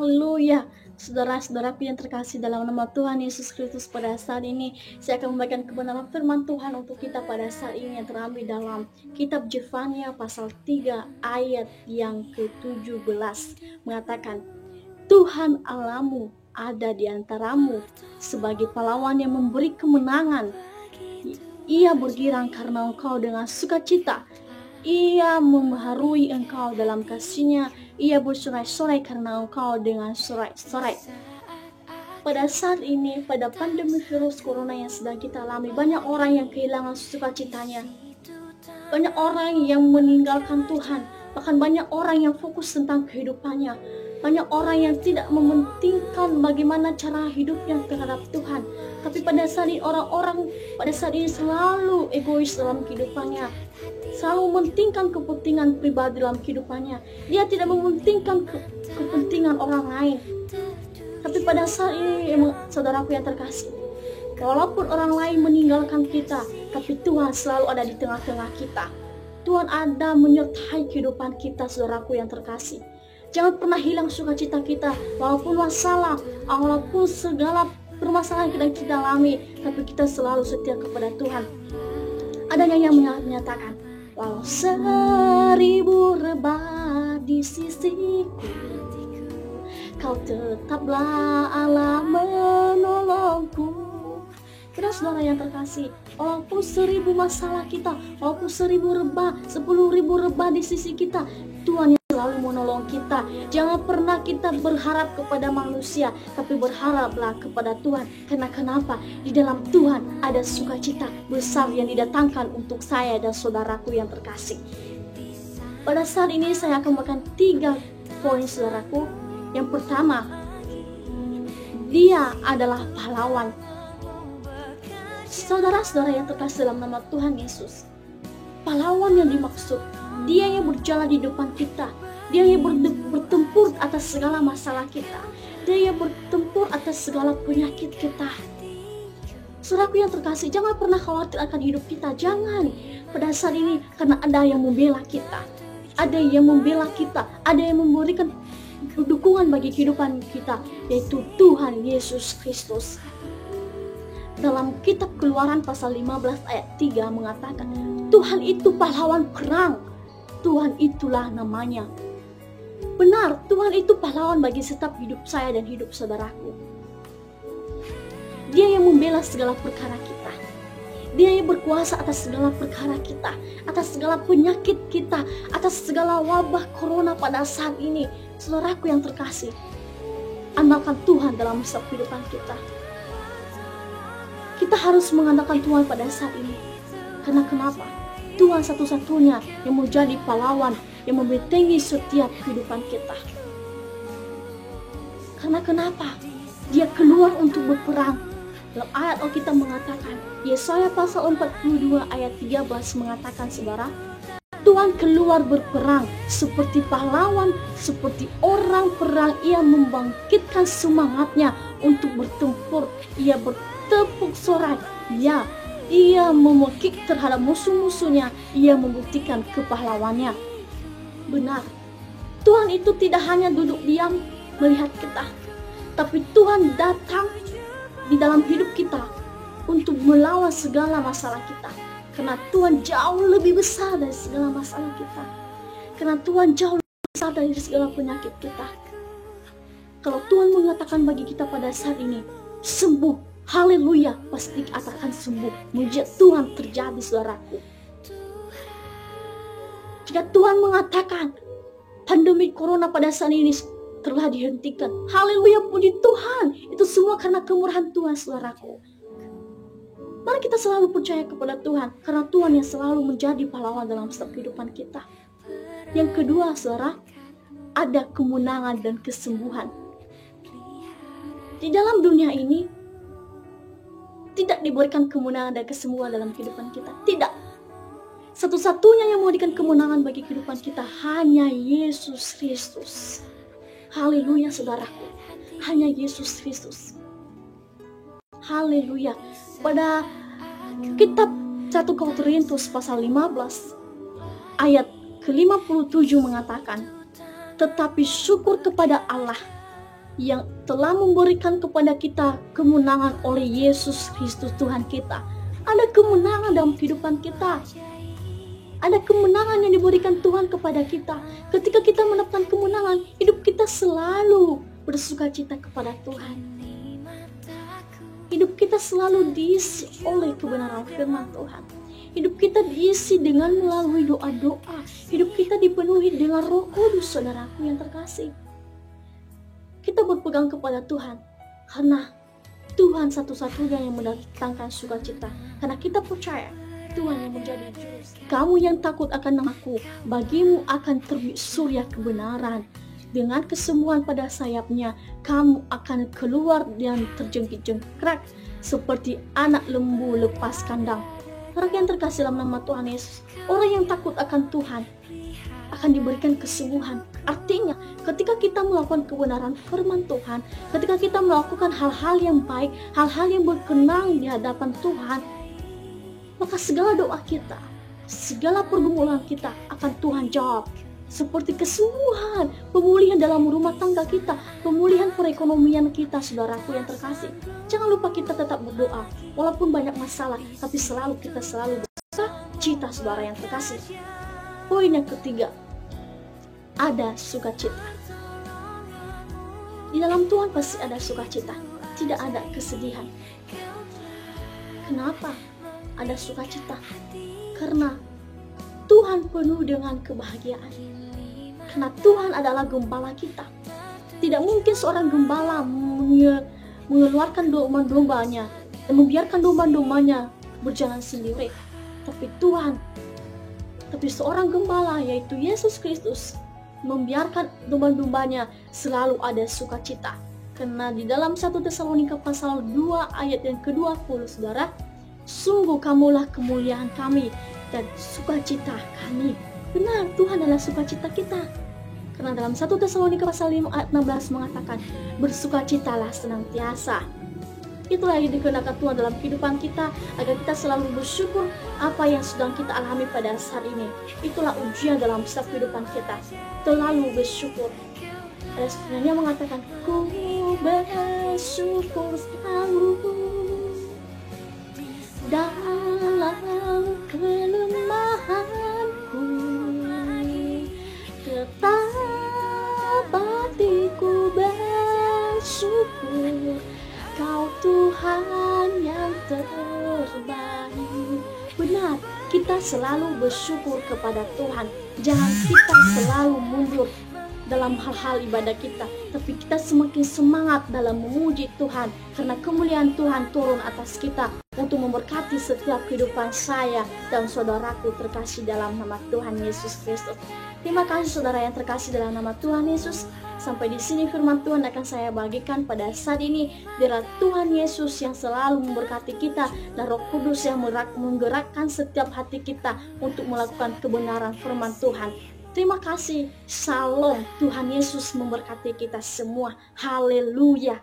Haleluya. Saudara-saudaraku yang terkasih dalam nama Tuhan Yesus Kristus, pada saat ini saya akan membagikan kebenaran firman Tuhan untuk kita pada saat ini yang terambil dalam kitab Zefania pasal 3 ayat yang ke-17 mengatakan, Tuhan Allahmu ada di antaramu sebagai pahlawan yang memberi kemenangan. Ia bergirang karena engkau dengan sukacita. Ia membaharui engkau dalam kasih-Nya. Ia bersorai-sorai karena engkau dengan sorai-sorai. Pada saat ini, pada pandemi virus corona yang sedang kita alami, banyak orang yang kehilangan sukacitanya. Banyak orang yang meninggalkan Tuhan. Bahkan banyak orang yang fokus tentang kehidupannya. Banyak orang yang tidak mementingkan bagaimana cara hidupnya terhadap Tuhan. Tapi pada saat ini orang-orang pada saat ini selalu egois dalam kehidupannya. Selalu mementingkan kepentingan pribadi dalam kehidupannya. Dia tidak mementingkan kepentingan orang lain. Tapi pada saat ini, saudaraku yang terkasih, walaupun orang lain meninggalkan kita, tapi Tuhan selalu ada di tengah-tengah kita. Tuhan ada menyertai kehidupan kita, saudaraku yang terkasih. Jangan pernah hilang sukacita kita, walaupun masalah, walaupun segala permasalahan yang kita alami, tapi kita selalu setia kepada Tuhan. Ada yang menyatakan, walau 1000 rebah di sisiku, kau tetaplah Allah menolongku. Kira saudara yang terkasih, walaupun 1000 masalah kita, walaupun 1000 rebah, 10.000 rebah di sisi kita, Tuhan yang selalu menolong kita. Jangan pernah kita berharap kepada manusia, tapi berharaplah kepada Tuhan. Karena kenapa? Di dalam Tuhan ada sukacita besar yang didatangkan untuk saya dan saudaraku yang terkasih. Pada saat ini saya akan memberikan 3 poin, saudaraku. Yang pertama, dia adalah pahlawan. Saudara-saudara yang terkasih dalam nama Tuhan Yesus, pahlawan yang dimaksud, dia yang berjalan di depan kita. Dia yang bertempur atas segala masalah kita. Dia yang bertempur atas segala penyakit kita. Saudaraku yang terkasih, jangan pernah khawatir akan hidup kita. Jangan. Pada saat ini, karena ada yang membela kita. Ada yang membela kita. Ada yang memberikan dukungan bagi kehidupan kita, yaitu Tuhan Yesus Kristus. Dalam kitab Keluaran pasal 15 ayat 3 mengatakan, Tuhan itu pahlawan perang. Tuhan itulah namanya. Benar, Tuhan itu pahlawan bagi setiap hidup saya dan hidup saudaraku. Dia yang membela segala perkara kita. Dia yang berkuasa atas segala perkara kita, atas segala penyakit kita, atas segala wabah corona pada saat ini. Saudaraku yang terkasih, andalkan Tuhan dalam setiap kehidupan kita. Kita harus mengandalkan Tuhan pada saat ini. Karena kenapa? Tuhan satu-satunya yang menjadi pahlawan, yang membentengi setiap kehidupan kita. Karena kenapa? Dia keluar untuk berperang. Dalam ayat Alkitab mengatakan, Yesaya pasal 42 ayat 13 mengatakan, saudara, Tuhan keluar berperang seperti pahlawan, seperti orang perang. Ia membangkitkan semangatnya untuk bertempur. Ia bertepuk sorai. Ya, ia memekik terhadap musuh-musuhnya. Ia membuktikan kepahlawannya. Benar, Tuhan itu tidak hanya duduk diam melihat kita, tapi Tuhan datang di dalam hidup kita untuk melawan segala masalah kita. Karena Tuhan jauh lebih besar dari segala masalah kita. Karena Tuhan jauh lebih besar dari segala penyakit kita. Kalau Tuhan mengatakan bagi kita pada saat ini, sembuh, haleluya, pasti akan sembuh. Mujizat Tuhan terjadi, saudaraku. Jika Tuhan mengatakan pandemi corona pada saat ini telah dihentikan, haleluya, puji Tuhan. Itu semua karena kemurahan Tuhan, saudaraku. Mari kita selalu percaya kepada Tuhan, karena Tuhan yang selalu menjadi pahlawan dalam setiap kehidupan kita. Yang kedua, saudara, ada kemenangan dan kesembuhan. Di dalam dunia ini tidak diberikan kemenangan dan kesembuhan dalam kehidupan kita. Tidak. Satu-satunya yang memberikan kemenangan bagi kehidupan kita hanya Yesus Kristus. Haleluya, saudaraku. Hanya Yesus Kristus. Haleluya. Pada kitab 1 Korintus pasal 15 ayat ke-57 mengatakan, tetapi syukur kepada Allah yang telah memberikan kepada kita kemenangan oleh Yesus Kristus Tuhan kita. Ada kemenangan dalam kehidupan kita. Ada kemenangan yang diberikan Tuhan kepada kita. Ketika kita mendapatkan kemenangan, hidup kita selalu bersukacita kepada Tuhan. Hidup kita selalu diisi oleh kebenaran firman Tuhan. Hidup kita diisi dengan melalui doa-doa. Hidup kita dipenuhi dengan Roh Kudus, saudaraku yang terkasih. Kita berpegang kepada Tuhan karena Tuhan satu-satunya yang mendatangkan sukacita. Karena kita percaya Tuhan yang menjadi juru. Kamu yang takut akan namaku, bagimu akan terbit surya kebenaran. Dengan kesembuhan pada sayapnya, kamu akan keluar dan terjengkit-jengkrak seperti anak lembu lepas kandang. Orang yang terkasih dalam nama Tuhan Yesus, orang yang takut akan Tuhan akan diberikan kesembuhan. Artinya, ketika kita melakukan kebenaran firman Tuhan, ketika kita melakukan hal-hal yang baik, hal-hal yang berkenan di hadapan Tuhan, maka segala doa kita, segala pergumulan kita akan Tuhan jawab. Seperti kesembuhan, pemulihan dalam rumah tangga kita, pemulihan perekonomian kita, saudaraku yang terkasih. Jangan lupa kita tetap berdoa, walaupun banyak masalah, tapi kita selalu bersukacita, saudara yang terkasih. Poin yang ketiga, ada sukacita. Di dalam Tuhan pasti ada sukacita, tidak ada kesedihan. Kenapa ada sukacita? Karena Tuhan penuh dengan kebahagiaan. Karena Tuhan adalah gembala kita. Tidak mungkin seorang gembala mengeluarkan domba-dombanya dan membiarkan domba-dombanya berjalan sendiri. Tapi seorang gembala, yaitu Yesus Kristus, membiarkan domba-dombanya selalu ada sukacita. Karena di dalam 1 Tesalonika pasal 2 ayat yang ke-20, saudara, sungguh kamulah kemuliaan kami dan sukacita kami. Benar, Tuhan adalah sukacita kita. Karena dalam 1 Tesalonika pasal 5 ayat 16 mengatakan, bersukacitalah senantiasa. Itulah yang dikenakan Tuhan dalam kehidupan kita, agar kita selalu bersyukur apa yang sedang kita alami pada saat ini. Itulah ujian dalam setiap kehidupan kita, selalu bersyukur. Ada sebenarnya mengatakan, ku bersyukur selalu dalam kelemahanku, tetap hatiku bersyukur, Kau Tuhan yang terbaik. Benar, kita selalu bersyukur kepada Tuhan. Jangan kita selalu mundur dalam hal-hal ibadah kita, tapi kita semakin semangat dalam memuji Tuhan, karena kemuliaan Tuhan turun atas kita untuk memberkati setiap kehidupan saya dan saudaraku terkasih dalam nama Tuhan Yesus Kristus. Terima kasih saudara yang terkasih dalam nama Tuhan Yesus. Sampai di sini firman Tuhan akan saya bagikan pada saat ini. Biarlah Tuhan Yesus yang selalu memberkati kita dan Roh Kudus yang menggerakkan setiap hati kita untuk melakukan kebenaran firman Tuhan. Terima kasih. Shalom. Tuhan Yesus memberkati kita semua. Haleluya.